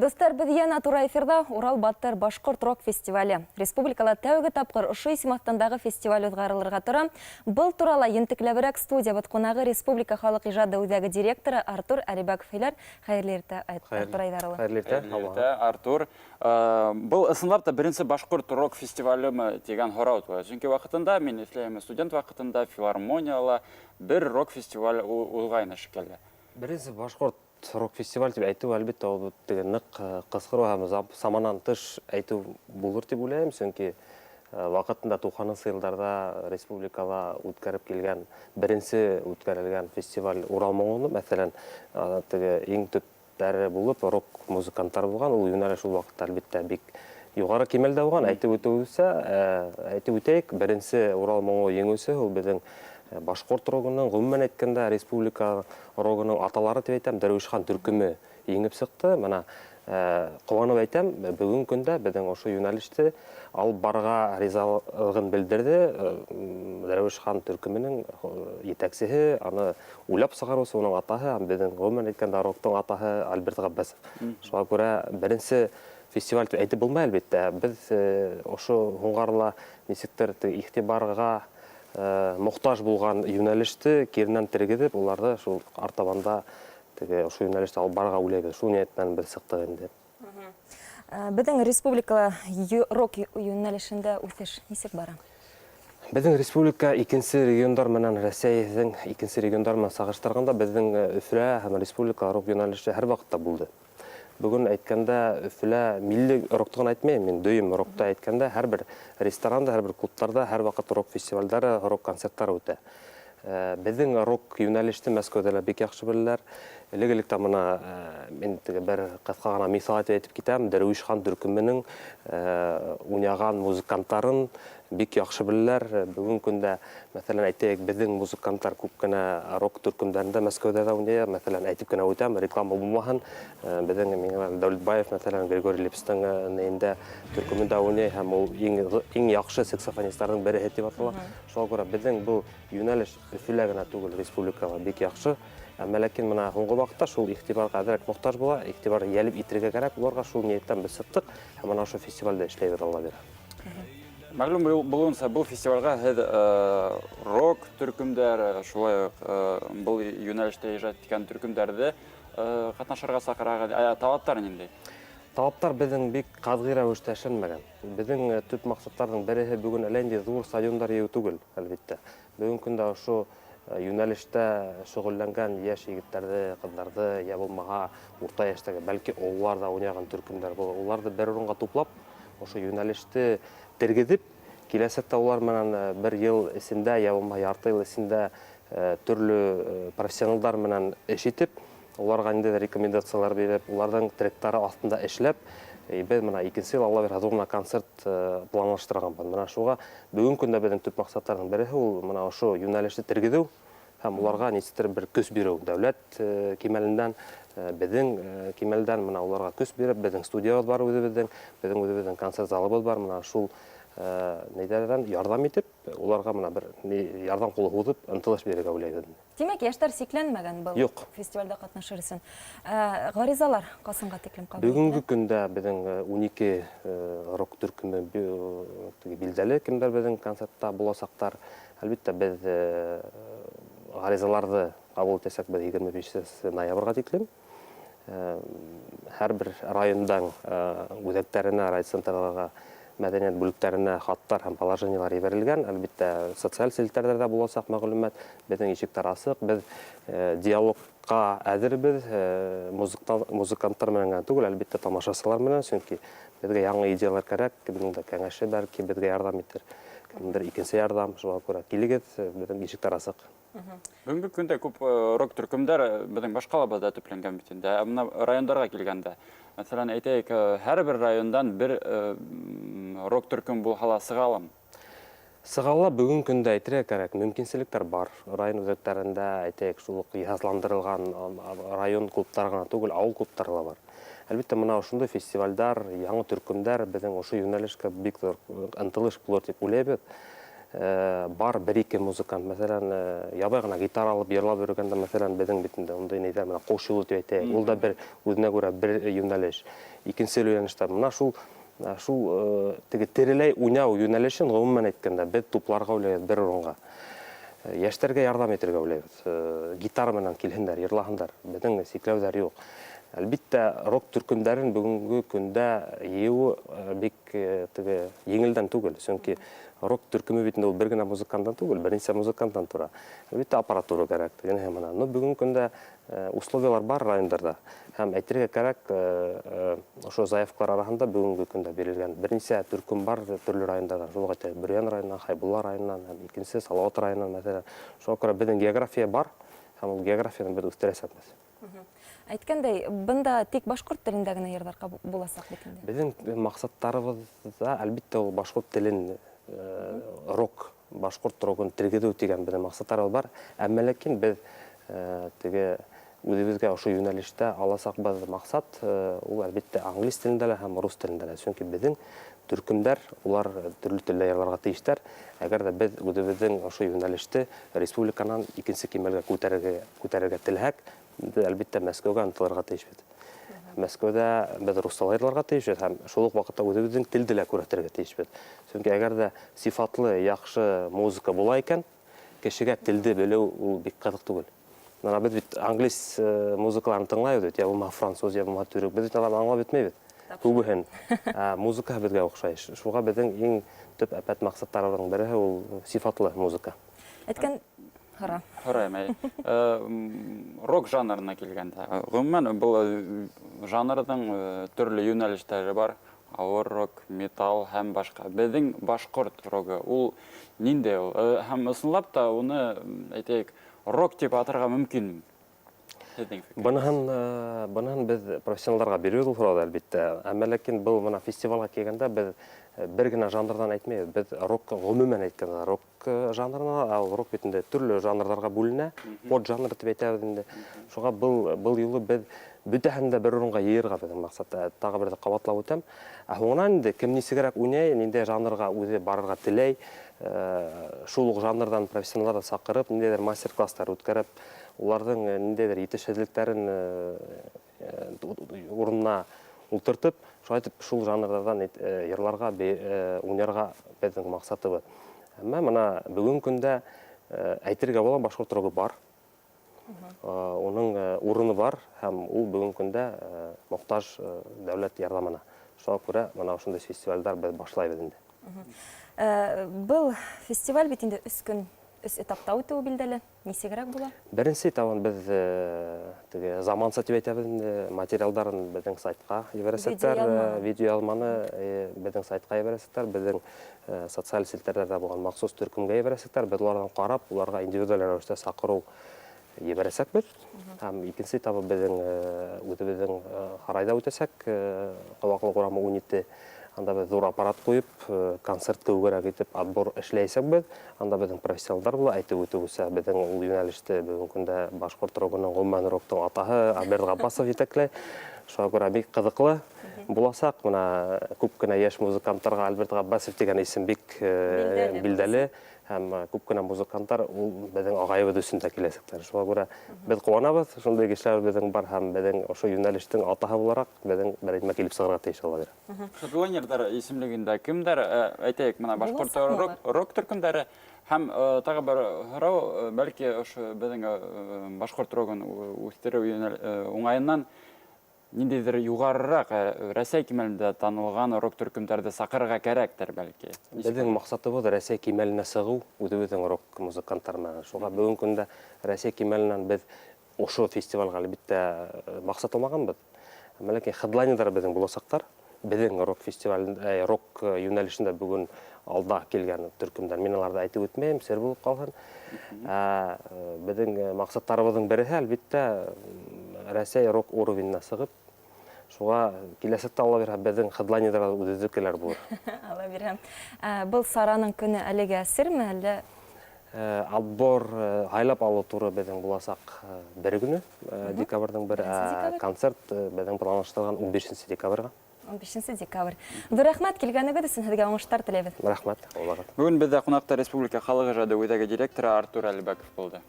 Достар біз ена тура эфирда Урал Баттар Башқұрт рок фестивалі. Республикала тәугі тапқыр ұшы исімақтандағы фестиваль ұзғарылырға тұра. Бұл турала ентікләбірәк студия бұт қонағы Республика халық ижады өздегі директоры Артур Алибаков-Фейлер. Қайырлерді Қайырлерді, Артур. Бұл ысынлапта бірінші Башқұрт рок фестивалі деген хораут бар. Çünkü вақытында, мен ислеймі студент вақытында филармонияла бір рок фестиваль ұлғайына шықелді. Бірінші Башқұрт рок фестиваль деп айту әлбетте ол нық қысқыру һәм саманан тыш айту болыр деп ойлаймын. Çünkü вақытында 90 жылдарда республикада өткәріп келген бірінші өткәрілген фестиваль Урал Моңоны, мәселен, ең төптәрі болып рок музыканттар болған. Ол юнәлеш ол вақытта әлбетте бик юғары кемелді болған. Айтып өтейік, бірінші Урал Моңо еңісі ол біздің Башқұрт рогының, ғұммен әйткенде республика рогының аталары деп айтам, Дәруішхан түркімі еңіп сықты. Мына қуанып айтам, бүгін күнде біздің ошы юнәлішті ал барға ризалығын білдірді. Дәруішхан түркімінің етәксігі, аны ұйлап сығарусы оның атағы, біздің ғұммен әйткенде рогтың атағы Альберт Ғаббасов. Шуға көре бірінші фестиваль әйті болмай әлбетті. Біз ошы ғұңғарыла несектер ихтибарға мұқтаж болған юнәлішті керінен тіргедіп, оларды шул артабанда шу юнәлішті ал барға үлейді. Шу ниетінен бір сықтық енді. Біздің республикала рок юнәлішінде өтеш несек бара? Біздің республика икенсі региондар менен Рәсейдің икенсі региондар менен сағыштарғанда біздің Үфілі һәм республика рок юнәліші әр вақытта болды. Бүгін әйткенде Үфілі милли роктығын айтмайым, мен дөйім рокта әйткенде әр бір ресторанда, әр бір клубтарда, әр вақыт рок фестивальдары, рок концерттары өте. Біздің рок юнәлішті Мәскеудәлі бек яқшы білілер. Легілікті мұна мен бір қасқа ғана мисал айтып кетем, Дәруішхан түркіменің уняған музыканттарын бек яқшы білілер. Бүгін күнде, мәселен, әйтейік, біздің музыканттар көп кіна рок түркімдерінде Мәскеуде да уния, мәселен, әйтіп кіна өтем, реклама болмаған. Біздің Дәулетбаев, мәселен, Григорий Лепстің нейінде түркімінде уния, һәм ол ең яқшы саксофонисттардың бірі деп атала. Шоға көре, біздің бұл юнәліш Үфілі түгіл республикаға бек яқшы. Мәләкен мұна ғонғы вақытта шул ихтибарға әдірек мұқтаж бола, ихтибар еліп итірге кәрәк, оларға шул ниеттен біз сыттық, һәм ана шу фестивальда ішлейді алла бері. Мәғлум болуынса, бұл фестивальға рок түркімдер, шулай бұл юнәліште ежат тікен түркімдерді қатнашарға сақырағы талаптар нендей? Талаптар біздің бек қазғира өштәшінмәген. Біздің түп мақсаттардың бірі бүгін әлемде зор стадиондар еу түгіл, әлбетте. Бүгін күнде шу юнәлішті шұғылленген еш егіттерді, қыздарды, я болмаға орта яштағы, бәлкі олар да ойнаған түркімдер бұл. Оларды бір орынға топлап, ошы юнәлішті тергедіп, келесетті олар менен бір ел ісінде, я болмаға ярты ел ісінде түрлі профессионалдар менен ішетіп, оларғаінде рекомендациялар беріп, олардың тректары астында ішлеп, біз мына икенсі ел алла бір азорна концерт планлаштырған бан. Мына шуға бүгін күнде біздің түп мақсаттардың бірі ол мына ошу юнәлішті тіргедеу, һәм оларға несеттер бір көз беру. Дәулет кемелінден, біздің кемелден мына оларға көз беріп, біздің студиябыз бар біздің концерт залыбыз бар. Мына шул нейдерден ярдам етіп, оларға мына бір ярдам қолы ғудып, ұнтылыш береге ойлайды. Демек, яштар секленмәген бұл фестивальда қатнашыр ісін. Ғаризалар қасынға теклем қабыл? Бүгінгі күнде біздің 12 рок түркімі білдәлі кімдер біздің концертта боласақтар. Әлбетте біз ғаризаларды қабыл етесек біз 25 ноябрға теклем. Әр бір райондан өзектеріне, райцентраларға мәдениет бүліктеріне хаттар һәм положениялар еберілген. Әлбетте социаль селттерде боласақ мәғлумат, біздің ешіктер асық, біз диалогқа әзір біз музыканттар менен түгіл, әлбетте тамашасылар менен, çünkü бізге яңа идеялар кәрәк, кімдің кәңәші бәркі бізге ярдам етер, кімдер икенсе ярдам, шуға көре келігет, біздің ешіктер асық. Бүгінгі күнде көп рок түркімдер біздің башқалабада түпленген бітінде, мұна райондарға келгенде. Мәселен, әйтейік, әр бір райондан бір рок түркім бұл қала сығалым? Сығала бүгін күнде әйтірек кәрәк мүмкінселіктер бар. Район өзектерінде әйтейік шулық ехазландырылған район клубтарғана түгіл, ауыл клубтарыла бар. Әлбетте, мұна ұшынды фестивальдар, яңы түркімдер біздің ұшы юнәлішкі бік ұнтылыш бұлыр деп ойлайбет. бар бір-екі музыкант, мәселен, ябай ғана гитара алып, ерлап өргенде, мәселен, бедің бетінде, ондай нейдер, мына қош жолы деп айтайық. Ол да бір өзіне көре бір юнәлеш. Икенсе үйреніштер, мына шул терелей уйнау юнәлешін ғымымен айтканда, бет тупларға ойлайды бір орынға. Яшьтәргә ярдәм итәргә уйлайбыз. Гитара менән килһендәр, йырлаһындар. Безнең сикләүләр юк. Әлбиттә, рок төркемнәрен бүгенге көндә йыу бик еңелдән түгел. Чөнки рок төркеме битендә ул бер генә музыканттан түгел, берничә музыканттан тора. Әлбиттә, аппаратура кирәк. Но бүгенге көндә условиялар бар районнарда. Һәм әйтергә кирәк, ошо заявкалар арасында бүгенге көндә бирелгән берничә төркем бар төрле районнарда. Шулай әйтә, Бөрьян районынан, Хайбулла районынан, һәм икенчесе Салават районынан, мәсәлән. Шуңа күрә безнең география бар, һәм ул географияны без үстерәсәкбез. Әйткәндәй, бында тик башкорт телендә генә йырларга буласак бит инде. Безнең максаттарыбызда әлбиттә ул башкорт телен рок, башкорт рогын тергеҙеү дигән безнең максаттарыбыз бар. Әммә ләкин без үҙебеҙгә ошо йүнәлештә аласаҡбыҙ маҡсат, ул әлбиттә англис телендә лә һәм рус телендә лә. Сөнки беҙҙең төркөмдәр, улар төрлө телдә йырларға тейештәр. Әгәр дә беҙ үҙебеҙҙең ошо йүнәлеште республиканан икенсе кимәлгә күтәрергә теләһәк, беҙ әлбиттә Мәскәүгә ынтылырға тейешбеҙ. Мәскәүдә беҙ рустала йырларға тейешбеҙ һәм шул уҡ ваҡытта үҙебеҙҙең телде лә күрһәтергә тейешбеҙ. Сөнки әгәр дә сифатлы, яҡшы музыка була икән, кешегә телде белеү ул бик ҡыҙыҡ түгел. Бына беҙ бит англис музыкаларын тыңлайбыҙ бит, я булмаһа француз, я булмаһа түрек, беҙ бит аларны аңлап бөтмәйбеҙ. Күбеһен. Музыка беҙгә оҡшай. Шуға беҙҙең иң төп әпәт маҡсаттарыбыҙҙың береһе ул сифатлы музыка. Әйткән Һорайым. Рок жанрына килгәндә, ғөмүмән был жанрҙың төрлө йүнәлештәре бар. Ауыр рок, металл һәм башҡа. Беҙҙең башҡорт рогы, ул ниндәй ул? Һәм ысынлап та уны, әйтәйек, рок тип атарға мөмкин. Быныһын беҙ профессионалдарға бирәбеҙ ул һорауҙы, әлбиттә. Әммә ләкин был мына фестивалға килгәндә беҙ бер генә жанрдан әйтмәйбеҙ. Беҙ рок ғөмүмән әйткәндә, рок жанрына, рок битендә төрлө жанрҙарға бүленә, под жанр тип әйтәбеҙ инде. Шуға был юлы беҙ бөтәһен дә бер урынға йыйырға беҙҙең маҡсат. Тағы бер ҡабатлап үтәм. Һуңынан инде кем нисегерәк уйнай, ниндәй жанрға үҙе барырға теләй, шул уҡ жанрдан профессионалдарҙы саҡырып, ниндәйҙер мастер-класстар үткәреп, уларҙың ниндәйҙер етешһеҙлектәрен урынына ултыртып, шул жанрҙарҙан йырларға, уйнарға беҙҙең маҡсатыбыҙ. Әммә мына бөгөн көндә әйтергә була, башҡорт рогы бар. Уның урыны бар һәм ул бөгөн көндә мохтаж дәүләт ярҙамына. Шуға күрә мына ошондай фестивалдәр беҙ башлайбыҙ инде. Был фестиваль бит инде 3 көн, 3 этапта үтеү билдәле. Нисегерәк була? Беренсе этабын беҙ заманса тип әйтәбеҙ инде, материалдарын беҙҙең сайтҡа ебәрәсәктәр, видеоялманы беҙҙең сайтҡа ебәрәсәктәр, беҙҙең социаль селтәрҙәрҙә булған махсус төркөмгә ебәрәсәктәр, беҙ уларҙан ҡарап, уларға индивидуаль рәүештә саҡырыу ебәрәсәкбеҙ. Һәм икенсе этабы беҙҙең үҙебеҙҙең һарайҙа үтәсәк, Ҡабаҡлы урамы 17. Анда беҙ ҙур аппарат ҡуйып, концерт кеүгерәк итеп отбор эшләйәсәкбеҙ. Анда беҙҙең профессионалдар була, әйтеп үтеүсә, беҙҙең ул йүнәлеште бөгөн көндә башҡорт рогының, ғөмүмән рогтың атаһы Альберт Ғаббасов етәкләй. Шуға күрә бик ҡыҙыҡлы буласаҡ. Мына күп кенә йәш музыканттарға Альберт Ғаббасов дигән исем бик билдәле. Һәм күп кенә музыканттар ул беҙҙең ағайыбыҙ өсөн дә киләсәктәр. Шуға күрә беҙ ҡыуанабыҙ, шундай кешеләр беҙҙең бар һәм беҙҙең ошо йүнәлештең атаһы булараҡ беҙҙең берәймә килеп сығырға тейеш алалар. Хедлайнерҙар исемлегендә кемдәр, әйтәйек, мына башҡорт рок төркөмдәре һәм тағы бер һорау, бәлки ошо беҙҙең башҡорт рогын үҫтереү уңайынан ниндәйҙер юғарыраҡ Рәсәй кимәлендә танылған рок төркөмдәрҙе саҡырырға кәрәктер, бәлки. Беҙҙең маҡсатыбыҙ Рәсәй кимәленә сығыу, үҙебеҙҙең рок музыканттар менән. Шуға бөгөн көндә Рәсәй кимәленән беҙ ошо фестивалға әлбиттә маҡсат алмағанбыҙ. Әммә ләкин хедлайнерҙар беҙҙең буласаҡтар. Беҙҙең рок фестивалендә, рок йүнәлешендә бүгін алда килгән төркөмдәр. Мин аларҙы әйтеп үтмәйем, сер булып ҡалһын. Беҙҙең маҡсаттарыбыҙҙың береһе әлбиттә Рәсәй рок уровененә сығып, шуға киләсәктә ала бирһә, беҙҙең хедлайнерҙар үҙебеҙҙекеләр булыр. Ала бирһәм. Был сараның көне әлегә серме, әллә? Отбор һайлап алыу туры беҙҙең буласаҡ бер көнө, декабрҙың бер, концерт беҙҙең планлаштырған 15 декабрға. 15 декабрь. Dur рәхмәт килгәнегез өчен һезгә уңышлар теләбез. Рахмат. Бүгін бізде қонақта республика халық ижады өзәге директоры Артур Әлібәков болды.